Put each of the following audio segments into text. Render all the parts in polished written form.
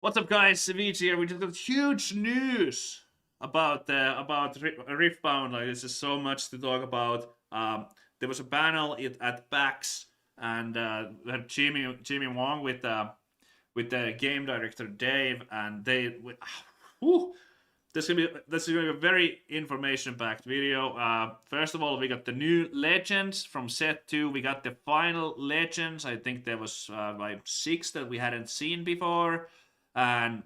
What's up, guys? Savjz here. We just got huge news about Riftbound. Like, this is so much to talk about. There was a panel at PAX, and we had Jimmy Wong with the game director Dave, and whew, this is gonna be a very information-packed video. First of all, we got the new legends from set 2. We got the final legends. I think there was like 6 that we hadn't seen before. And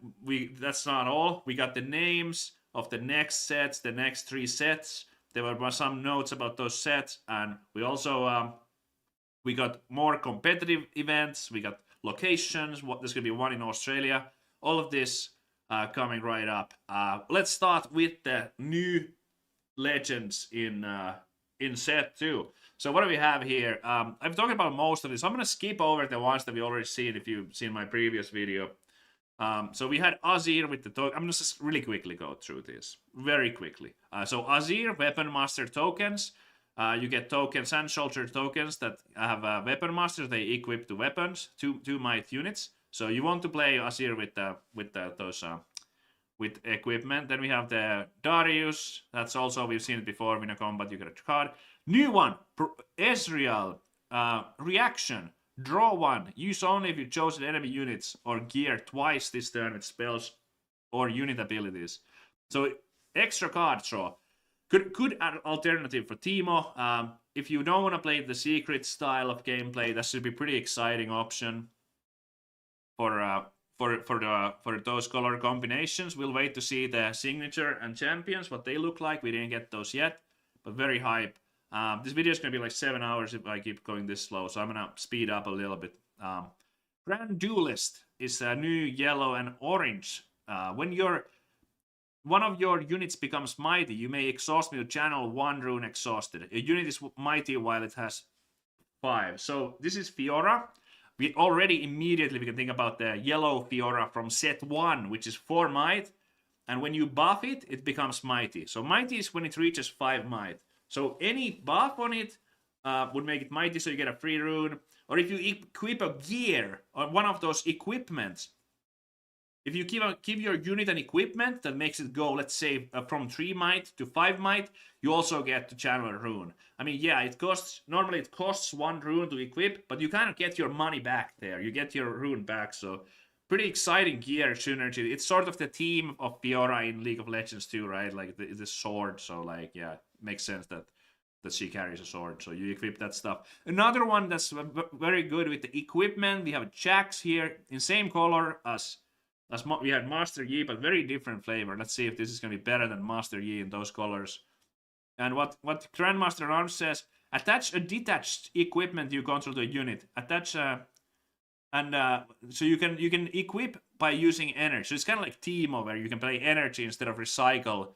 that's not all. We got the names of the next sets, the next 3 sets. There were some notes about those sets, and we also we got more competitive events. We got locations. There's gonna be one in Australia. All of this coming right up. Let's start with the new legends in set 2. So what do we have here? I've talked about most of this. I'm gonna skip over the ones that we already seen if you've seen my previous video. So we had Azir with the token. I'm gonna just really quickly go through this very quickly. So Azir Weapon Master tokens. You get tokens and soldier tokens that have Weapon Masters. They equip to weapons, two might units. So you want to play Azir with equipment. Then we have the Darius. That's also, we've seen it before. Win a combat, you get a card. New one, Ezreal. Reaction. Draw 1. Use only if you chosen enemy units or gear twice this turn with spells or unit abilities. So extra card draw. Good alternative for Teemo. If you don't want to play the secret style of gameplay, that should be pretty exciting option for those color combinations. We'll wait to see the signature and champions, what they look like. We didn't get those yet, but very hype. This video is going to be like 7 hours if I keep going this slow, so I'm going to speed up a little bit. Grand Duelist is a new yellow and orange. When one of your units becomes mighty, you may exhaust me to channel 1 rune exhausted. A unit is mighty while it has 5. So this is Fiora. We can think about the yellow Fiora from set 1, which is 4 might. And when you buff it, it becomes mighty. So mighty is when it reaches 5 might. So any buff on it would make it mighty, so you get a free rune. Or if you equip a gear or one of those equipments, if you give your unit an equipment that makes it go, let's say, from 3 might to 5 might, you also get to channel a rune. I mean, yeah, normally it costs 1 rune to equip, but you kind of get your money back there. You get your rune back, so pretty exciting gear synergy. It's sort of the theme of Fiora in League of Legends too, right? Like the sword, so like, yeah, it makes sense that she carries a sword, so you equip that stuff. Another one that's very good with the equipment, we have Jax here in same color as we had Master Yi, but very different flavor. Let's see if this is going to be better than Master Yi in those colors. And what Grandmaster Arms says, attach a detached equipment you control to a unit. Attach so you can equip by using energy. So it's kind of like Teemo, where you can play energy instead of recycle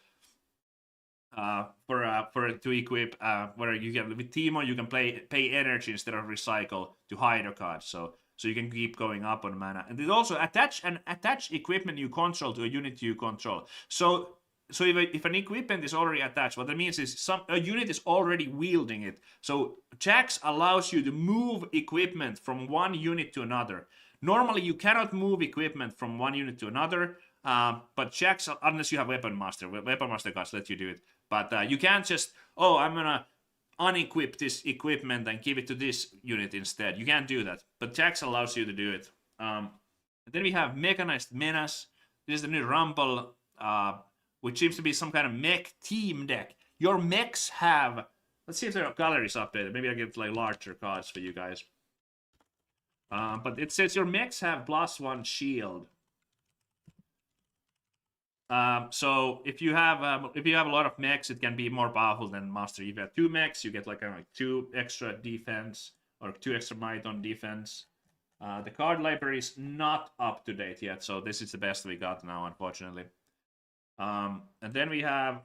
to equip. Where you can with Teemo you can pay energy instead of recycle to hide a card. So you can keep going up on mana. And it also attach equipment you control to a unit you control. So if an equipment is already attached, what that means is a unit is already wielding it. So Jax allows you to move equipment from one unit to another. Normally you cannot move equipment from one unit to another, but Jax, unless you have Weapon Master cards let you do it. But you can't just, I'm gonna unequip this equipment and give it to this unit instead. You can't do that, but Jax allows you to do it. Then we have Mechanized Menace. This is the new Rumble, which seems to be some kind of mech team deck. Your mechs have, let's see if their gallery's updated. Maybe I'll get like larger cards for you guys. But it says your mechs have +1 shield. So if you have a lot of mechs, it can be more powerful than Master. If you have 2 mechs, you get like 2 extra defense or 2 extra might on defense. The card library is not up to date yet, so this is the best we got now, unfortunately. And then we have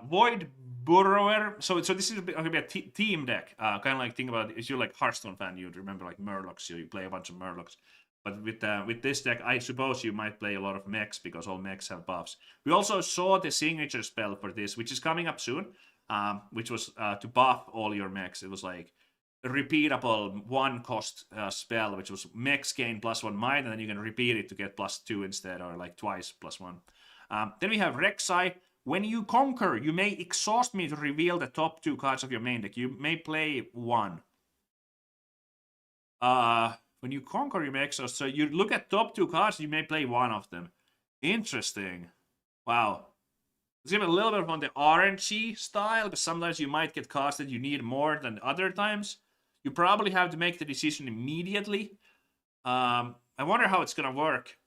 Void Burrower. So this is going to be a team deck. Kind of like, think about it, if you're like Hearthstone fan, you'd remember like Murlocs. So you play a bunch of Murlocs. But with this deck, I suppose you might play a lot of mechs because all mechs have buffs. We also saw the signature spell for this, which is coming up soon, which was to buff all your mechs. It was like repeatable 1-cost spell, which was Mex gain +1 might, and then you can repeat it to get +2 instead, or like twice +1. Then we have Rek'Sai. When you conquer, you may exhaust me to reveal the top 2 cards of your main deck. You may play 1. When you conquer, you may exhaust. So you look at top 2 cards, you may play 1 of them. Interesting. Wow. Let's give it a little bit on the RNG style, because sometimes you might get cards that you need more than other times. You probably have to make the decision immediately. I wonder how it's gonna work.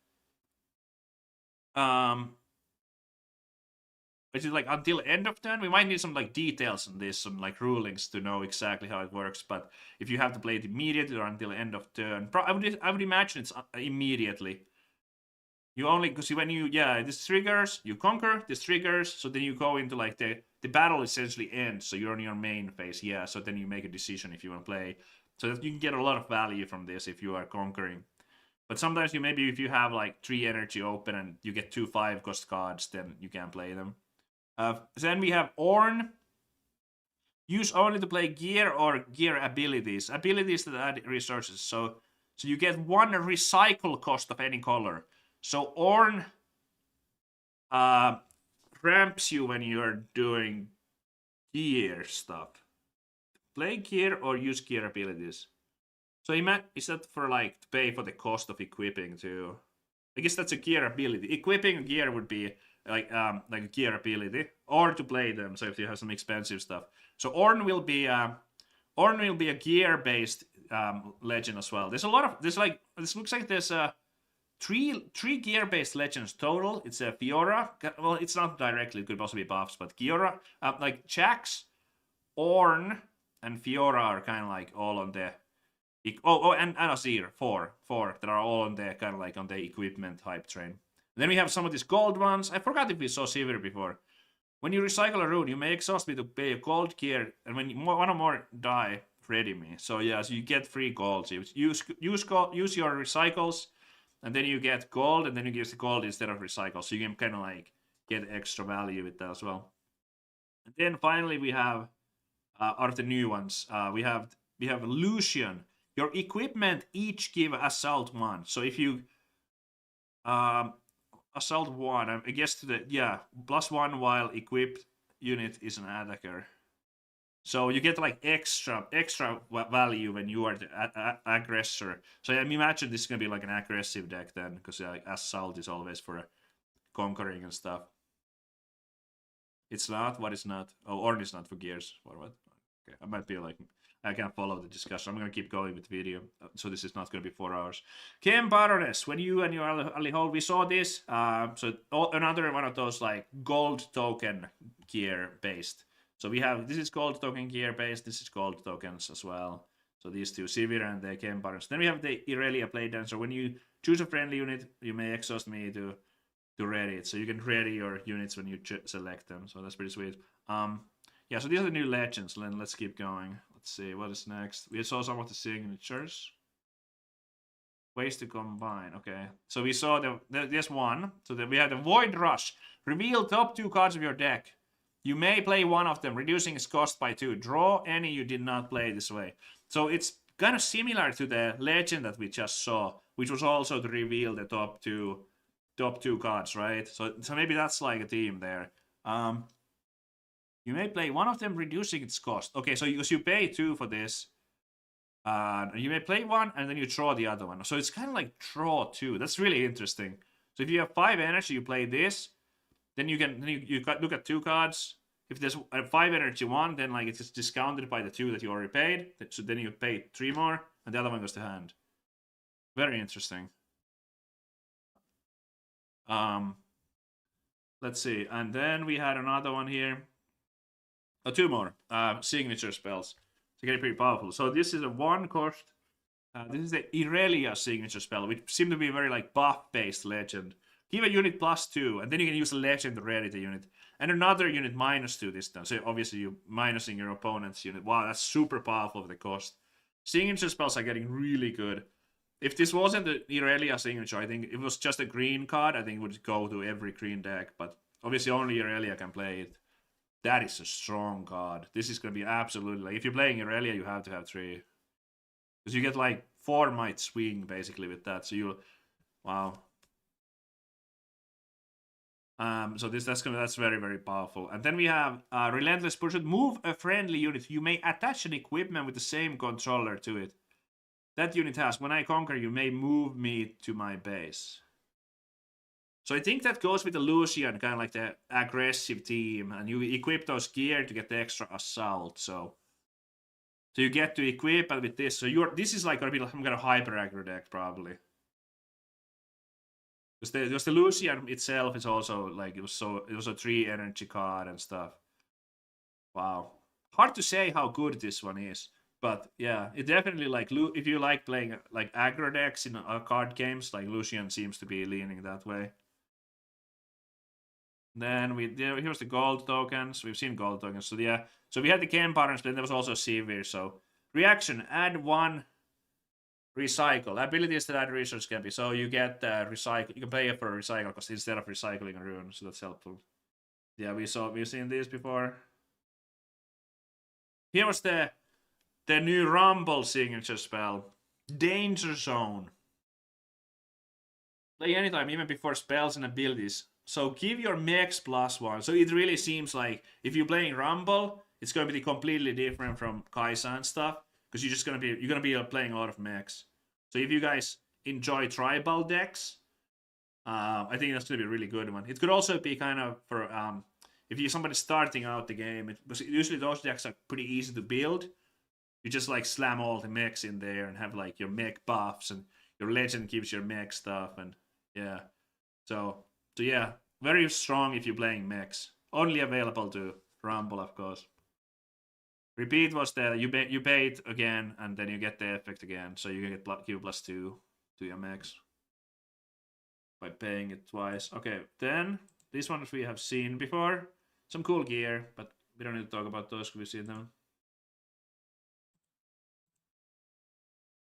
Is it like until end of turn? We might need some like details on this, some like rulings to know exactly how it works. But if you have to play it immediately or until end of turn, I would imagine it's immediately. You only, because when you, this triggers, you conquer, this triggers, so then you go into like the battle essentially ends, so you're on your main phase, so then you make a decision if you want to play. So that you can get a lot of value from this if you are conquering. But sometimes you maybe if you have like 3 energy open and you get 2 5-cost cards, then you can play them. Then we have Ornn. Use only to play gear or gear abilities. Abilities that add resources. So you get 1 recycle cost of any color. So Ornn ramps you when you're doing gear stuff. Play gear or use gear abilities. So is that for like to pay for the cost of equipping too? I guess that's a gear ability. Equipping gear would be like a gear ability, or to play them. So if you have some expensive stuff, so Ornn will be a gear-based legend as well. There's a lot of this looks like there's three gear-based legends total. It's a Fiora. Well, it's not directly. It could possibly be buffs, but Fiora, like Jax, Ornn, and Fiora are kind of like all on the. And Azir, four that are all on the kind of like on the equipment hype train. And then we have some of these gold ones. I forgot if we saw Sivir before. When you recycle a rune, you may exhaust me to pay a gold gear, and when one or more die, ready me. So yeah, so you get free gold. So you use your recycles, and then you get gold, and then you use the gold instead of recycle. So you can kind of like get extra value with that as well. And then finally we have out of the new ones, we have Lucian. Your equipment each give assault 1. So if you assault 1, I guess to the +1 while equipped unit is an attacker. So you get like extra value when you are the aggressor. So I imagine this is gonna be like an aggressive deck then, because assault is always for conquering and stuff. It's not. What is not? Oh, Ornn is not for gears. What? Okay, I might be like. I can't follow the discussion. I'm going to keep going with the video. So this is not going to be 4 hours. Chem Baroness, when you and your ally hold, we saw this. So another one of those like gold token gear based. So we have, this is gold token gear based. This is gold tokens as well. So these two, Sivir and the Chem Baroness. Then we have the Irelia Play Dancer. When you choose a friendly unit, you may exhaust me to ready it. So you can ready your units when you select them. So that's pretty sweet. Yeah, so these are the new legends. Let's keep going. Let's see, what is next? We saw some of the signatures. Ways to combine. Okay, so we saw this one. So we have the Void Rush. Reveal top 2 cards of your deck. You may play one of them, reducing its cost by 2. Draw any you did not play this way. So it's kind of similar to the legend that we just saw, which was also to reveal the top two cards, right? So maybe that's like a theme there. You may play one of them, reducing its cost. Okay, so because you pay 2 for this, you may play one and then you draw the other one. So it's kind of like draw 2. That's really interesting. So if you have 5 energy, you play this. Then you look at 2 cards. If there's a 5 energy one, then like it's discounted by the 2 that you already paid. So then you pay 3 more, and the other one goes to hand. Very interesting. Let's see, and then we had another one here. 2 more signature spells. To get pretty powerful. So this is a 1-cost. This is the Irelia signature spell, which seems to be a very like buff-based legend. Give a unit +2, and then you can use a legend to ready the unit. And another unit -2 this time. So obviously you're minusing your opponent's unit. Wow, that's super powerful with the cost. Signature spells are getting really good. If this wasn't the Irelia signature, I think it was just a green card, I think it would go to every green deck. But obviously only Irelia can play it. That is a strong card. This is going to be absolutely... Like, if you're playing Irelia, you have to have 3. Because you get like 4 might swing basically with that. So you, wow. So that's very, very powerful. And then we have Relentless Pursuit. Move a friendly unit. You may attach an equipment with the same controller to it. That unit has, when I conquer, you may move me to my base. So I think that goes with the Lucian, kind of like the aggressive team, and you equip those gear to get the extra assault. So you get to equip it with this. So this is like gonna be some kind of hyper aggro deck probably. Because the Lucian itself is also like it was a 3 energy card and stuff. Wow, hard to say how good this one is. But yeah, it definitely like if you like playing like aggro decks in card games, like Lucian seems to be leaning that way. Then here's the gold tokens. We've seen gold tokens. So yeah, so we had the game patterns, but then there was also Severe. So reaction: add 1 recycle. Abilities that add research can be. So you get recycle. You can pay for a recycle cost instead of recycling a rune. So that's helpful. Yeah, we've seen this before. Here was the new Rumble signature spell, Danger Zone. Play anytime, even before spells and abilities. So give your mechs +1. So it really seems like if you're playing Rumble, it's going to be completely different from Kaisa and stuff, because you're gonna be playing a lot of mechs. So if you guys enjoy tribal decks, I think that's gonna be a really good one. It could also be kind of for if you're somebody starting out the game. Usually those decks are pretty easy to build. You just like slam all the mechs in there and have like your mech buffs, and your legend gives your mech stuff, and yeah. So yeah, very strong if you're playing mechs. Only available to Rumble, of course. Repeat was the you pay it again, and then you get the effect again. So you get Q +2 to your mechs by paying it twice. Okay, then these ones we have seen before. Some cool gear, but we don't need to talk about those because we've seen them.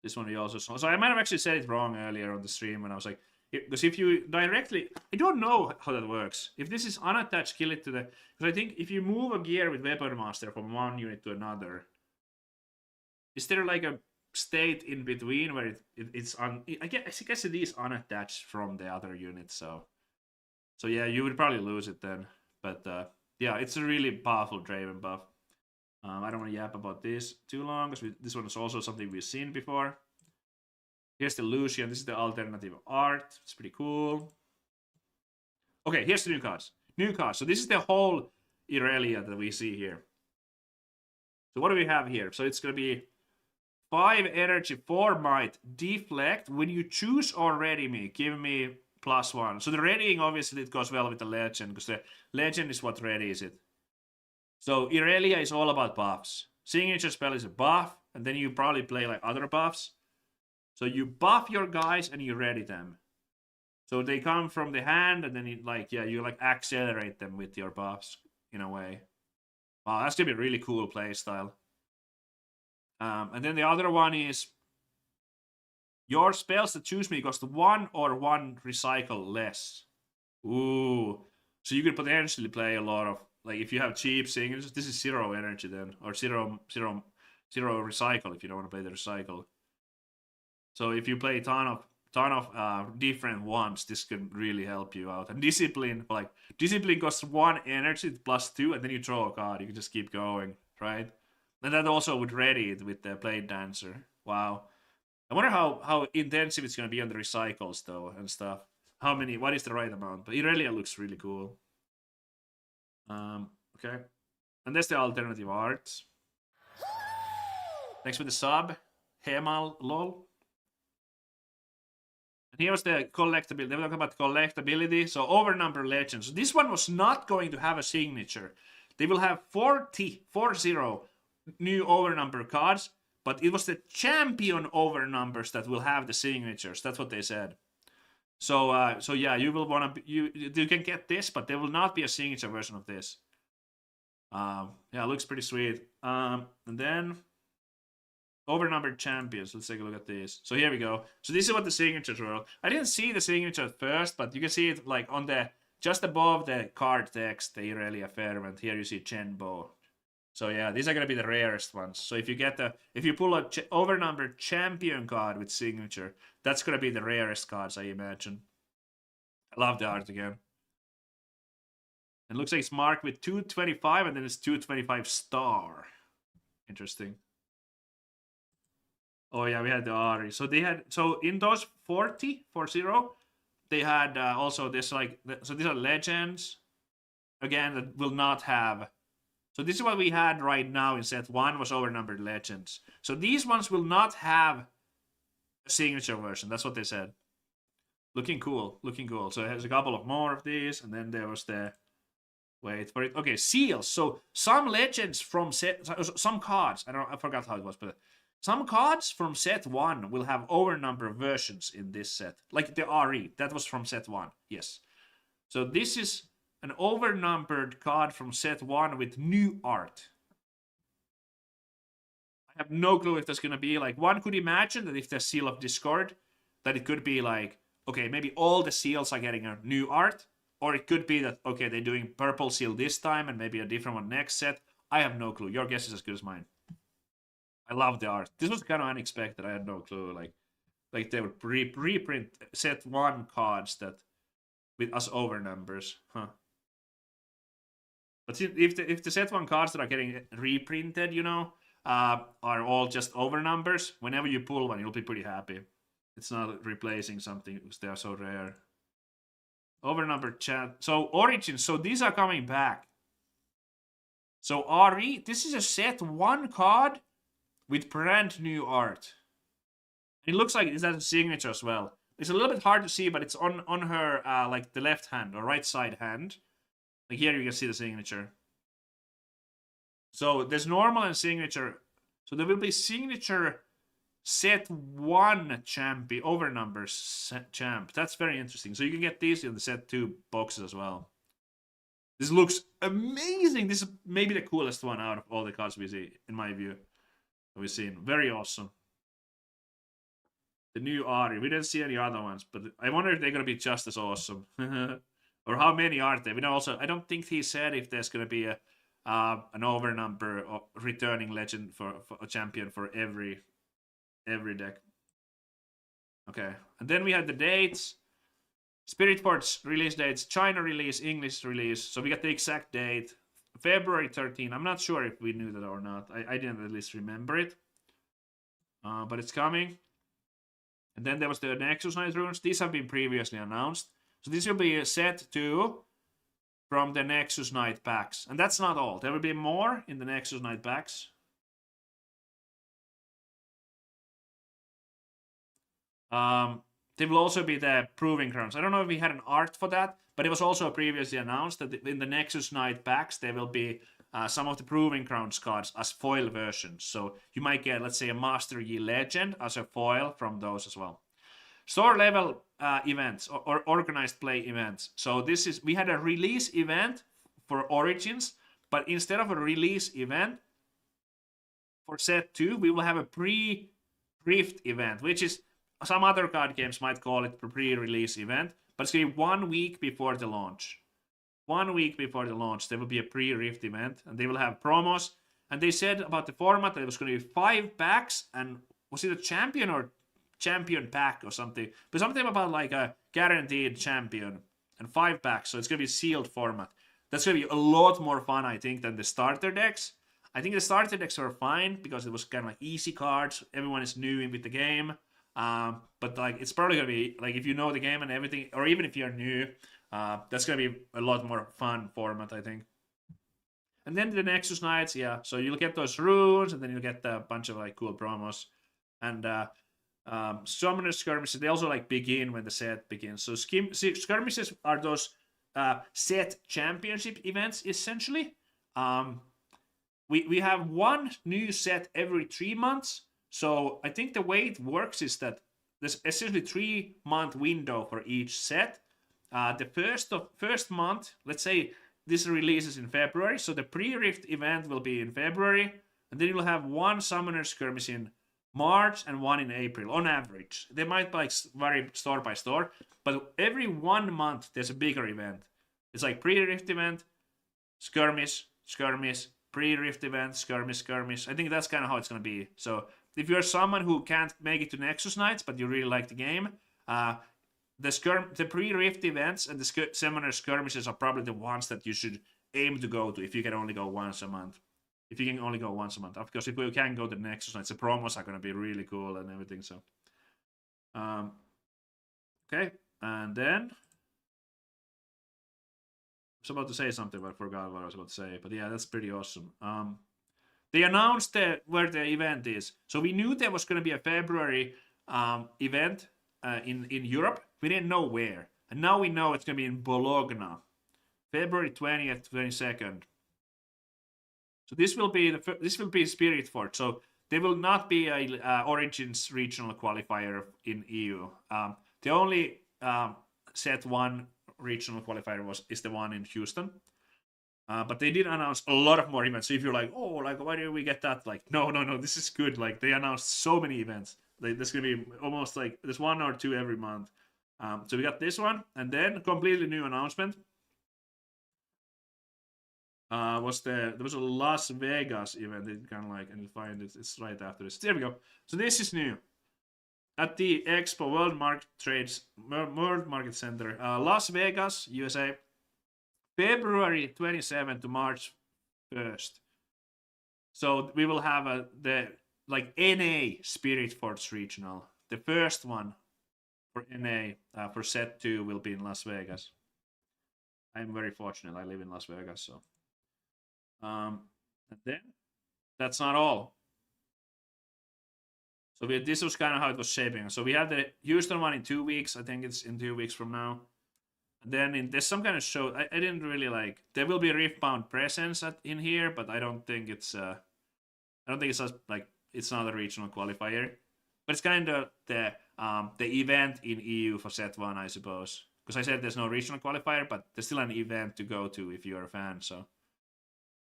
This one we also saw. So I might have actually said it wrong earlier on the stream when I was like, because if you directly, I don't know how that works. If this is unattached, kill it to the. Because I think if you move a gear with Weapon Master from one unit to another, is there like a state in between where it's on? I guess it is unattached from the other unit. So yeah, you would probably lose it then. But yeah, it's a really powerful Draven buff. I don't want to yap about this too long, because this one is also something we've seen before. Here's the Lucian. This is the alternative art. It's pretty cool. Okay, here's the new cards. New cards. So this is the whole Irelia that we see here. So what do we have here? So it's going to be 5 energy, 4 might, deflect. When you choose or ready me, give me +1. So the readying, obviously, it goes well with the legend, because the legend is what readies it. So Irelia is all about buffs. Signature spell is a buff, and then you probably play like other buffs. So you buff your guys and you ready them. So they come from the hand, and then you accelerate them with your buffs in a way. Wow, that's gonna be a really cool playstyle. And then the other one is your spells that choose me cost 1 or 1 recycle less. Ooh, so you could potentially play a lot of, like, if you have cheap signatures, this is 0 energy then, or 0 recycle if you don't want to play the recycle. So if you play a ton of different ones, this can really help you out. And discipline costs 1 energy +2, and then you draw a card. You can just keep going, right? And that also would ready it with the Blade Dancer. Wow. I wonder how intensive it's gonna be on the recycles though and stuff. What is the right amount? But Irelia looks really cool. Okay. And that's the alternative art. Next with the sub, Hemal lol. And here was the collectability. They were talking about collectability. So overnumber legends. This one was not going to have a signature. They will have 40 new overnumber cards, but it was the champion overnumbers that will have the signatures. That's what they said. So yeah, you will want to you can get this, but there will not be a signature version of this. Yeah, it looks pretty sweet. And then overnumbered champions. Let's take a look at this. So here we go. So this is what the signatures were. I didn't see the signature at first, but you can see it like on the just above the card text, the Irelia Fervent. Here you see Chenbo. So yeah, these are gonna be the rarest ones. So if you pull a overnumbered champion card with signature, that's gonna be the rarest cards, I imagine. I love the art again. It looks like it's marked with 225 and then it's 225 star. Interesting. Oh yeah, we had the Ari. So they had in those 40, they had also this like so these are legends again that will not have. So this is what we had right now in set 1 was overnumbered legends. So these ones will not have a signature version. That's what they said. Looking cool, looking cool. So it has a couple of more of these, and then there was the wait for it. Okay, seals. So some legends from set, some cards. I forgot how it was, but some cards from set 1 will have overnumbered versions in this set, like the RE. That was from set 1. Yes. So this is an overnumbered card from set 1 with new art. I have no clue if there's gonna be like one could imagine that if there's Seal of Discord, that it could be like okay, maybe all the seals are getting a new art. Or it could be that, okay, they're doing purple seal this time and maybe a different one next set. I have no clue. Your guess is as good as mine. I love the art. This was kind of unexpected. I had no clue. Like they would reprint set 1 cards that with us over numbers. Huh. But if the set 1 cards that are getting reprinted, you know, are all just over numbers, whenever you pull one, you'll be pretty happy. It's not replacing something because they are so rare. Overnumbered chat. So Origins. So these are coming back. So RE. This is a set 1 card with brand new art. It looks like it has a signature as well. It's a little bit hard to see, but it's on her like the left hand or right side hand. Like here you can see the signature. So there's normal and signature. So there will be signature set 1 champion overnumbers champ. That's very interesting. So you can get these in the set 2 boxes as well. This looks amazing. This is maybe the coolest one out of all the cards we see, in my view. We've seen. Very awesome. The new Ari. We didn't see any other ones, but I wonder if they're gonna be just as awesome. Or how many are there? We know also. I don't think he said if there's gonna be an overnumber or returning legend for a champion for every deck. Okay, and then we had the dates. Spiritport's release dates, China release, English release. So we got the exact date, February 13. I'm not sure if we knew that or not. I didn't at least remember it. But it's coming. And then there was the Nexus Knight runes. These have been previously announced. So this will be a set 2 from the Nexus Knight packs. And that's not all. There will be more in the Nexus Knight packs. There will also be the Proving Grounds. I don't know if we had an art for that, but it was also previously announced that in the Nexus Knight packs, there will be some of the Proving Grounds cards as foil versions. So you might get, let's say, a Master Yi Legend as a foil from those as well. Store level events or organized play events. So we had a release event for Origins, but instead of a release event for set 2, we will have a pre-Rift event, which is some other card games might call it a pre-release event, but it's going to be 1 week before the launch. 1 week before the launch, there will be a pre-Rift event, and they will have promos. And they said about the format that it was going to be 5 packs, and was it a champion or champion pack or something? But something about like a guaranteed champion and 5 packs, so it's going to be a sealed format. That's going to be a lot more fun, I think, than the starter decks. I think the starter decks were fine because it was kind of like easy cards. Everyone is new in with the game. But like it's probably gonna be like if you know the game and everything, or even if you're new, that's gonna be a lot more fun format, I think. And then the Nexus Knights, yeah. So you'll get those runes, and then you'll get a bunch of like cool promos, and Summoner skirmishes. They also like begin when the set begins. So skirmishes are those set championship events essentially. We have one new set every 3 months. So I think the way it works is that there's essentially 3-month window for each set. The first month, let's say this releases in February, so the pre-Rift event will be in February, and then you'll have 1 Summoner skirmish in March and 1 in April on average. They might like vary store by store, but every 1 month there's a bigger event. It's like pre-Rift event, skirmish, skirmish, pre-Rift event, skirmish. I think that's kind of how it's going to be. So if you're someone who can't make it to Nexus Nights, but you really like the game, the pre-Rift events and the seminar skirmishes are probably the ones that you should aim to go to if you can only go once a month. If you can only go once a month. Of course, if you can go to the Nexus Nights, the promos are going to be really cool and everything. So, okay. And then I was about to say something, but I forgot what I was about to say. But yeah, that's pretty awesome. They announced where the event is. So we knew there was going to be a February event in Europe. We didn't know where. And now we know it's going to be in Bologna. February 20th, 22nd. So this will be Spirit Fort. So there will not be a Origins regional qualifier in EU. The only set one regional qualifier is the one in Houston. But they did announce a lot of more events. So if you're like, oh, like why did we get that? Like, no, this is good. Like they announced so many events. There's gonna be almost like there's 1 or 2 every month. So we got this one, and then completely new announcement. There was a Las Vegas event. It kind of like, and you find it. It's right after this. There we go. So this is new. At the Expo World Market Center, Las Vegas, USA, February 27th to March 1st. So we will have the NA Spirit Force Regional. The first one for NA for set 2 will be in Las Vegas. I'm very fortunate. I live in Las Vegas, so. And then that's not all. So this was kind of how it was shaping. So we have the Houston one in 2 weeks. I think it's in 2 weeks from now. And then there's some kind of show. I didn't really like. There will be a Riftbound presence in here, but I don't think it's. I don't think it's like it's not a regional qualifier. But it's kind of the event in EU for set 1, I suppose. Because I said there's no regional qualifier, but there's still an event to go to if you're a fan. So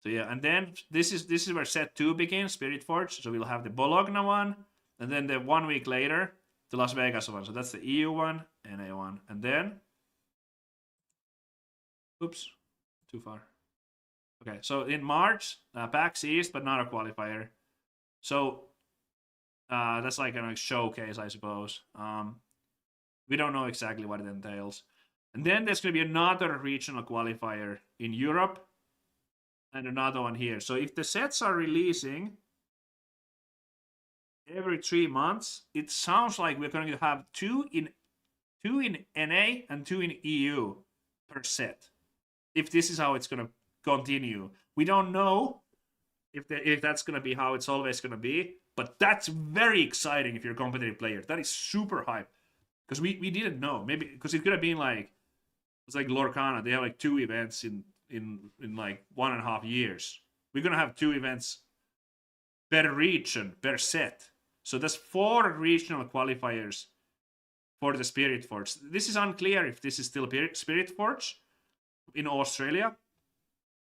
yeah, and then this is where set 2 begins, Spirit Forge. So we'll have the Bologna one, and then the 1 week later, the Las Vegas one. So that's the EU one, NA one, and then. Oops, too far. Okay, so in March, PAX East, but not a qualifier. So that's like a showcase, I suppose. We don't know exactly what it entails. And then there's going to be another regional qualifier in Europe and another one here. So if the sets are releasing every 3 months, it sounds like we're going to have two in NA and 2 in EU per set. If this is how it's going to continue. We don't know if that's going to be how it's always going to be, but that's very exciting if you're a competitive player. That is super hype. Because we didn't know. Maybe because it could have been like it's like Lorcana. They have like 2 events in like 1.5 years. We're gonna have 2 events per region, per set. So that's 4 regional qualifiers for the Spirit Forge. This is unclear if this is still Spirit Forge in Australia,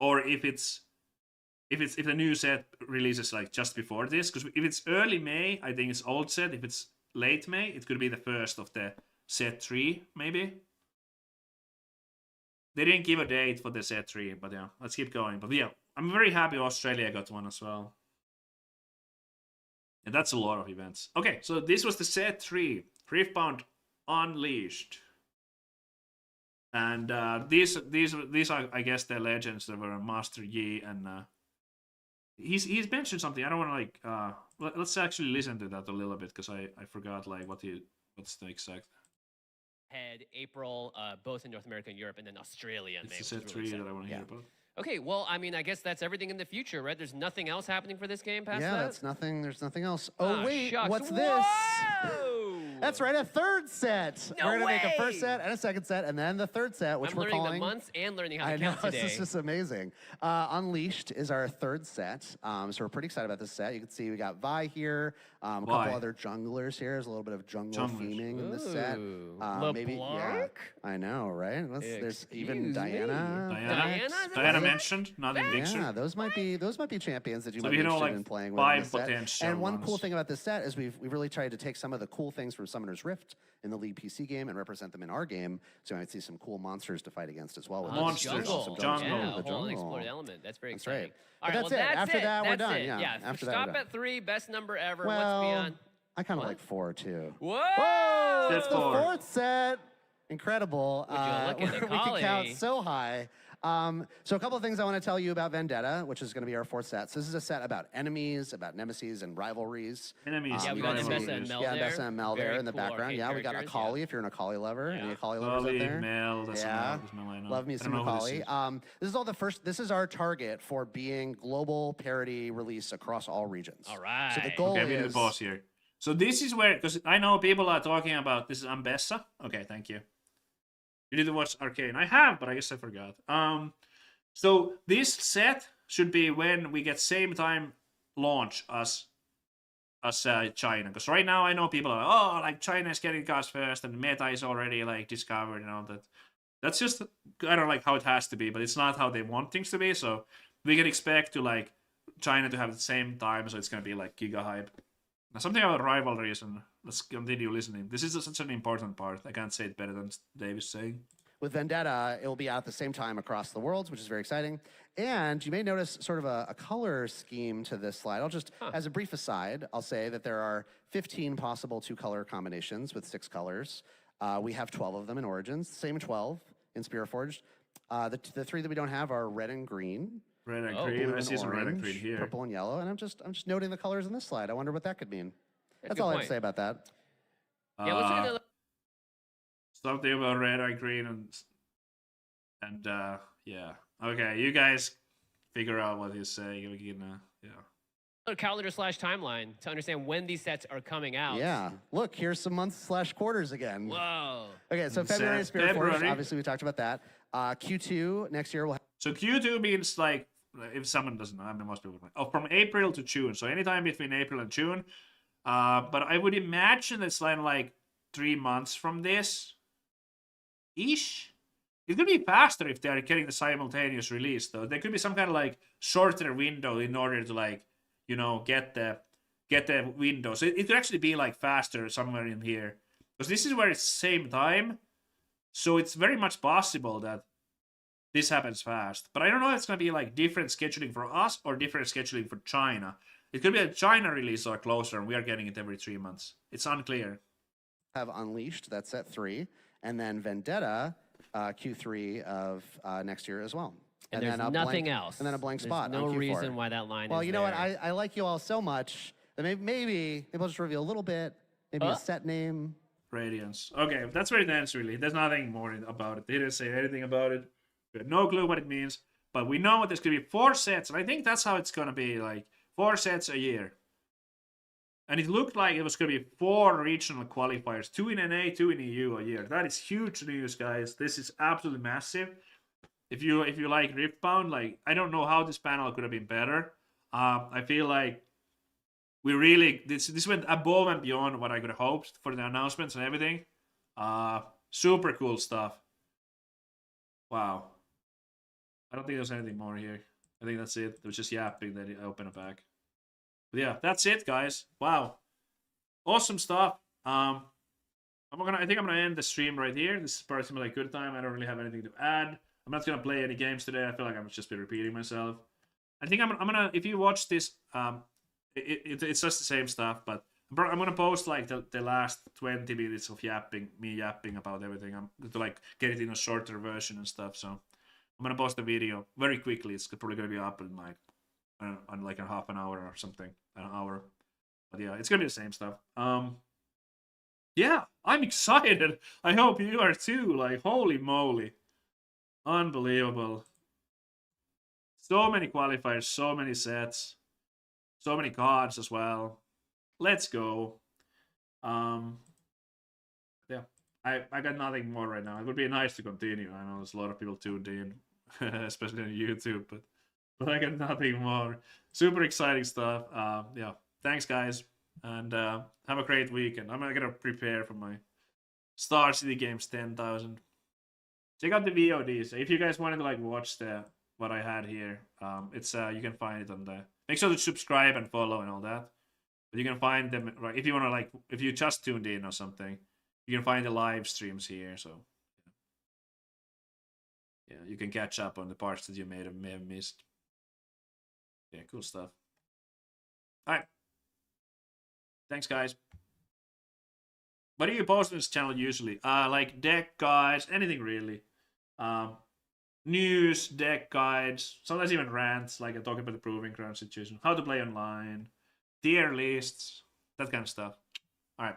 or if the new set releases like just before this. Because if it's early May, I think it's old set. If it's late May, it could be the first of the set 3, maybe. They didn't give a date for the set 3, but yeah, let's keep going. But yeah, I'm very happy Australia got one as well. And that's a lot of events. Okay, so this was the set 3, Riftbound Unleashed. And these are, I guess, the legends that were Master Yi, and he's mentioned something. I don't want to let's actually listen to that a little bit, because I forgot like what's the exact. Head April, both in North America and Europe, and then Australia in May. It's the set 3 that I want to hear about. Okay, well, I mean, I guess that's everything in the future, right? There's nothing else happening for this game past that? Yeah, that's nothing. There's nothing else. Oh, wait, shucks. what's Whoa! this? That's right, a third set. No We're going to make a way! first set and a second set, and then the third set, which I'm we're learning calling... the months and learning how to I know, count today. this is just amazing. Unleashed is our third set, so we're pretty excited about this set. You can see we got Vi here, a couple other junglers here. There's a little bit of jungle theming in this set. Maybe, yeah, I know, right? There's even Diana. Diana mentioned, not in picture. Yeah, those might be champions that you so might be interested like in playing with. 5 potential and one ones. cool thing about this set is we've really tried to take some of the cool things from Summoner's Rift in the League PC game and represent them in our game. So you might see some cool monsters to fight against as well. With Monsters. Jungle. Jungle. Yeah, The a whole unexplored jungle. element. That's very That's exciting. right. All But right, that's well, it. that's After it. that, we're That's done. it. Yeah. After that, Stop we're done. at 3, best number ever. Well, What's beyond? I kind of What? like 4 too. Whoa! Whoa! That's It's the 4. fourth set. Incredible. Would you look at it, we can count Collie? so high. So a couple of things I want to tell you about Vendetta, which is going to be our 4th set. So this is a set about enemies, about nemesis and rivalries. Enemies. Yeah, we got rivalries. Nessa and Mel Yeah, there. Nessa and Mel Very there in the cool background. arcade Yeah, we got characters, Akali if you're an Akali lover. Yeah. Any Akali lovers Lolly, out there? Mel, that's Yeah. Mel. That's Mel, I know. Love me I some don't know who this Akali. is. This is all the first. This is our target for being global parity release across all regions. All right. So the goal Okay, we need to is pause here. So this is where, because I know people are talking about, this is Ambessa. Okay, thank you. You need to watch Arcane. I have, but I guess I forgot. So this set should be when we get same time launch as China. Because right now I know people are like, oh, like China is getting cards first and the meta is already like discovered and all that. That's just kind of like how it has to be, but it's not how they want things to be. So we can expect to like China to have the same time, so it's gonna be like giga hype. Now something about rivalries, and let's continue listening. This is such an important part. I can't say it better than Dave is saying. with Vendetta, it will be out at the same time across the worlds, which is very exciting. And you may notice sort of a color scheme to this slide. I'll just, as a brief aside, I'll say that there are 15 possible 2-color combinations with 6 colors. We have 12 of them in Origins, same 12 in Spearforged. The 3 that we don't have are red and green. Red and Oh, green. blue I and see some red and green orange, here. purple and yellow, and I'm just noting the colors in this slide. I wonder what that could mean. That's a That's good all I have point. to say about that. Yeah, let's look at the Something about red and green and yeah. Okay, you guys figure out what he's saying. We can yeah. calendar/timeline to understand when these sets are coming out. Yeah, look, here's some months/quarters again. Whoa. Okay, so It says February is Spearforged. February. Obviously, we talked about that. Q2 next year will have So Q2 means like, if someone doesn't know, I mean most people. Oh, from April to June. So anytime between April and June. But I would imagine it's like 3 months from this. Ish. It could be faster if they're getting the simultaneous release, though. There could be some kind of like shorter window in order to like, you know, get the window. So it could actually be like faster somewhere in here, because this is where it's same time. So it's very much possible that this happens fast. But I don't know if it's gonna be like different scheduling for us or different scheduling for China. It could be a China release or closer, and we are getting it every 3 months. It's unclear. Unleashed, that's at 3, and then Vendetta, Q3 of next year as well. And then there's a nothing blank, else. And then a blank There's spot no on Q4. reason why that line Well, is you know what? there. I like you all so much that maybe we'll just reveal a little bit, maybe a set name. Radiance. Okay, that's where it ends, really. There's nothing more about it. They didn't say anything about it. We have no clue what it means. But we know there's going to be 4 sets. And I think that's how it's going to be, like 4 sets a year. And it looked like it was going to be 4 regional qualifiers. 2 in NA, 2 in EU a year. That is huge news, guys. This is absolutely massive. If you like Riftbound, like, I don't know how this panel could have been better. I feel like we really this went above and beyond what I could have hoped for the announcements and everything. Super cool stuff. Wow. I don't think there's anything more here. I think that's it. It was just yapping that I opened it back. But yeah, that's it, guys. Wow. Awesome stuff. I think I'm gonna end the stream right here. This is personally a good time. I don't really have anything to add. I'm not gonna play any games today. I feel like I'm just be repeating myself. I think I'm gonna if you watch this, it's just the same stuff, but I'm gonna post like the last 20 minutes of me yapping about everything. I'm to like get it in a shorter version and stuff. So I'm gonna post the video very quickly. It's probably gonna be up in like on like a half an hour or something, an hour. But yeah, it's gonna be the same stuff. Yeah, I'm excited. I hope you are too. Like, holy moly. Unbelievable. So many qualifiers, so many sets, so many cards as well. Let's go. Yeah, I got nothing more right now. It would be nice to continue. I know there's a lot of people tuned in, especially on YouTube, but I got nothing more. Super exciting stuff. Yeah, thanks guys, and have a great weekend. I'm gonna prepare for my Star City Games 10,000. Check out the VODs if you guys wanted to like watch what I had here. It's you can find it on the. Make sure to subscribe and follow and all that. But you can find them right if you want to, like, if you just tuned in or something, you can find the live streams here. So yeah, you can catch up on the parts that you may have missed. Yeah, cool stuff. All right, thanks guys. What do you post on this channel usually? Like deck guides, anything really. News, deck guides, sometimes even rants, like I talk about the proving ground situation, how to play online, tier lists, that kind of stuff. All right.